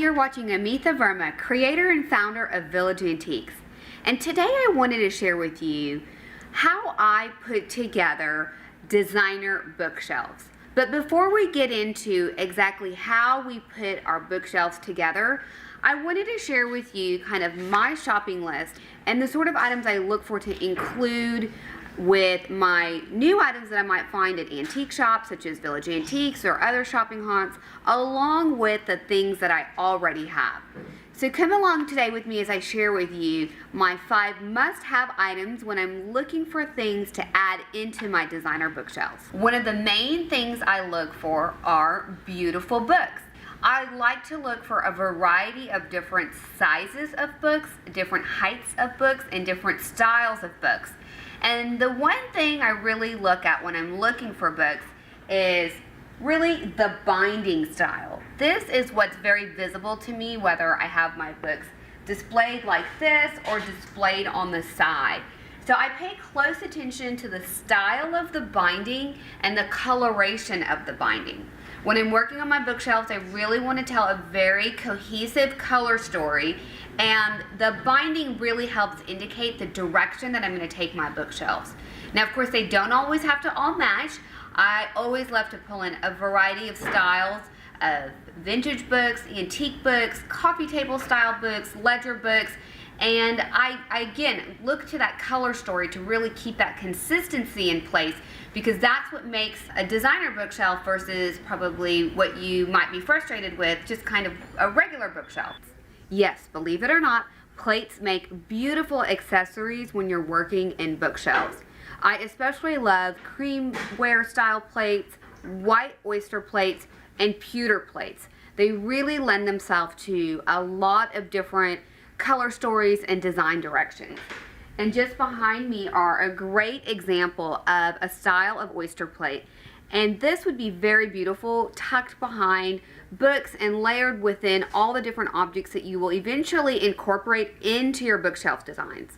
you're watching Amitha Verma, creator and founder of Village Antiques. And today I wanted to share with you how I put together designer bookshelves. But before we get into exactly how we put our bookshelves together, I wanted to share with you kind of my shopping list and the sort of items I look for to include with my new items that I might find at antique shops such as Village Antiques or other shopping haunts, along with the things that I already have. So come along today with me as I share with you my 5 must-have items when I'm looking for things to add into my designer bookshelves. One of the main things I look for are beautiful books. I like to look for a variety of different sizes of books, different heights of books, and different styles of books. And the one thing I really look at when I'm looking for books is really the binding style. This is what's very visible to me, whether I have my books displayed like this or displayed on the side. So I pay close attention to the style of the binding and the coloration of the binding. When I'm working on my bookshelves, I really want to tell a very cohesive color story, and the binding really helps indicate the direction that I'm going to take my bookshelves. Now, of course, they don't always have to all match. I always love to pull in a variety of styles of vintage books, antique books, coffee table style books, ledger books, and I again look to that color story to really keep that consistency in place, because that's what makes a designer bookshelf versus probably what you might be frustrated with, just kind of a regular bookshelf. Yes, believe it or not, plates make beautiful accessories when you're working in bookshelves. I especially love creamware style plates, white oyster plates, and pewter plates. They really lend themselves to a lot of different color stories and design directions. And just behind me are a great example of a style of oyster plate. And this would be very beautiful tucked behind books and layered within all the different objects that you will eventually incorporate into your bookshelf designs.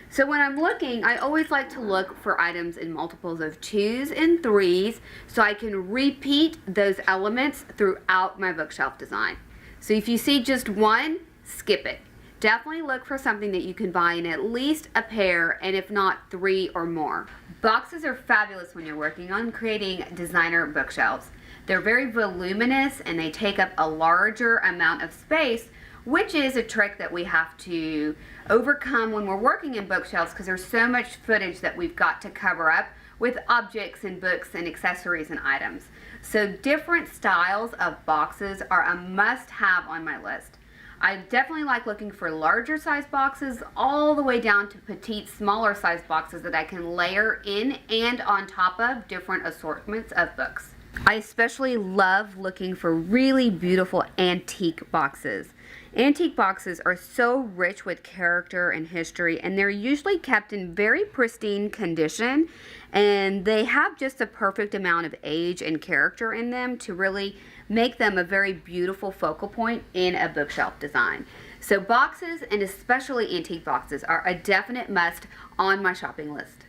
So when I'm looking, I always like to look for items in multiples of 2s and 3s so I can repeat those elements throughout my bookshelf design. So if you see just one, skip it. Definitely look for something that you can buy in at least a pair, and if not 3 or more. Boxes are fabulous when you're working on creating designer bookshelves. They're very voluminous and they take up a larger amount of space, which is a trick that we have to overcome when we're working in bookshelves, because there's so much footage that we've got to cover up with objects and books and accessories and items. So different styles of boxes are a must-have on my list. I definitely like looking for larger size boxes all the way down to petite, smaller size boxes that I can layer in and on top of different assortments of books. I especially love looking for really beautiful antique boxes. Antique boxes are so rich with character and history, and they're usually kept in very pristine condition, and they have just the perfect amount of age and character in them to really make them a very beautiful focal point in a bookshelf design. So boxes, and especially antique boxes, are a definite must on my shopping list.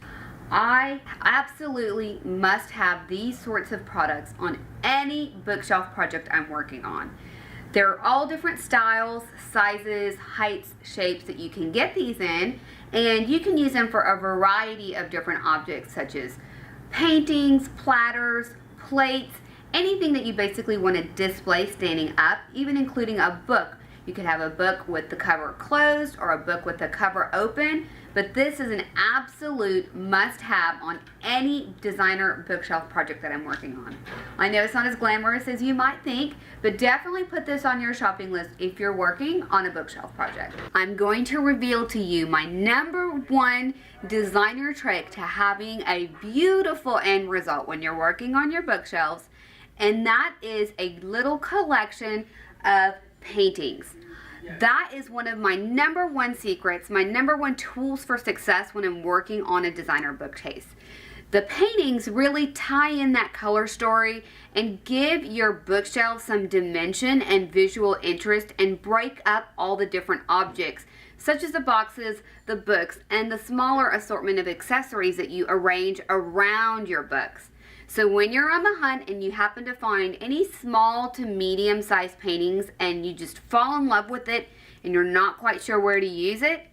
I absolutely must have these sorts of products on any bookshelf project I'm working on. They're all different styles, sizes, heights, shapes that you can get these in, and you can use them for a variety of different objects such as paintings, platters, plates, anything that you basically want to display standing up, even including a book. You could have a book with the cover closed or a book with the cover open, but this is an absolute must-have on any designer bookshelf project that I'm working on. I know it's not as glamorous as you might think, but definitely put this on your shopping list if you're working on a bookshelf project. I'm going to reveal to you my #1 designer trick to having a beautiful end result when you're working on your bookshelves, and that is a little collection of paintings. That is one of my #1 secrets, my #1 tools for success when I'm working on a designer bookcase. The paintings really tie in that color story and give your bookshelf some dimension and visual interest, and break up all the different objects, such as the boxes, the books, and the smaller assortment of accessories that you arrange around your books. So when you're on the hunt and you happen to find any small to medium sized paintings and you just fall in love with it and you're not quite sure where to use it,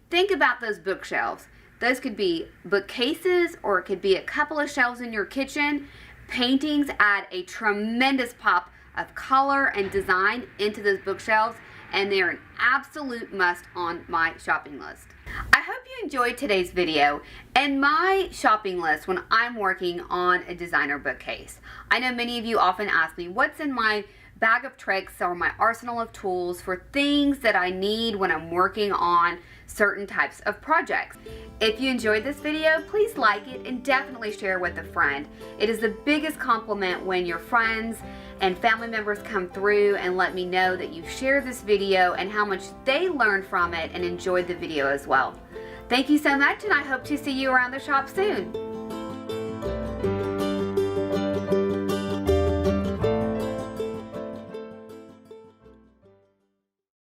think about those bookshelves. Those could be bookcases, or it could be a couple of shelves in your kitchen. Paintings add a tremendous pop of color and design into those bookshelves, and they're an absolute must on my shopping list. I hope you enjoyed today's video and my shopping list when I'm working on a designer bookcase. I know many of you often ask me what's in my bag of tricks or my arsenal of tools for things that I need when I'm working on certain types of projects. If you enjoyed this video, please like it and definitely share with a friend. It is the biggest compliment when your friends and family members come through and let me know that you shared this video and how much they learned from it and enjoyed the video as well. Thank you so much, and I hope to see you around the shop soon.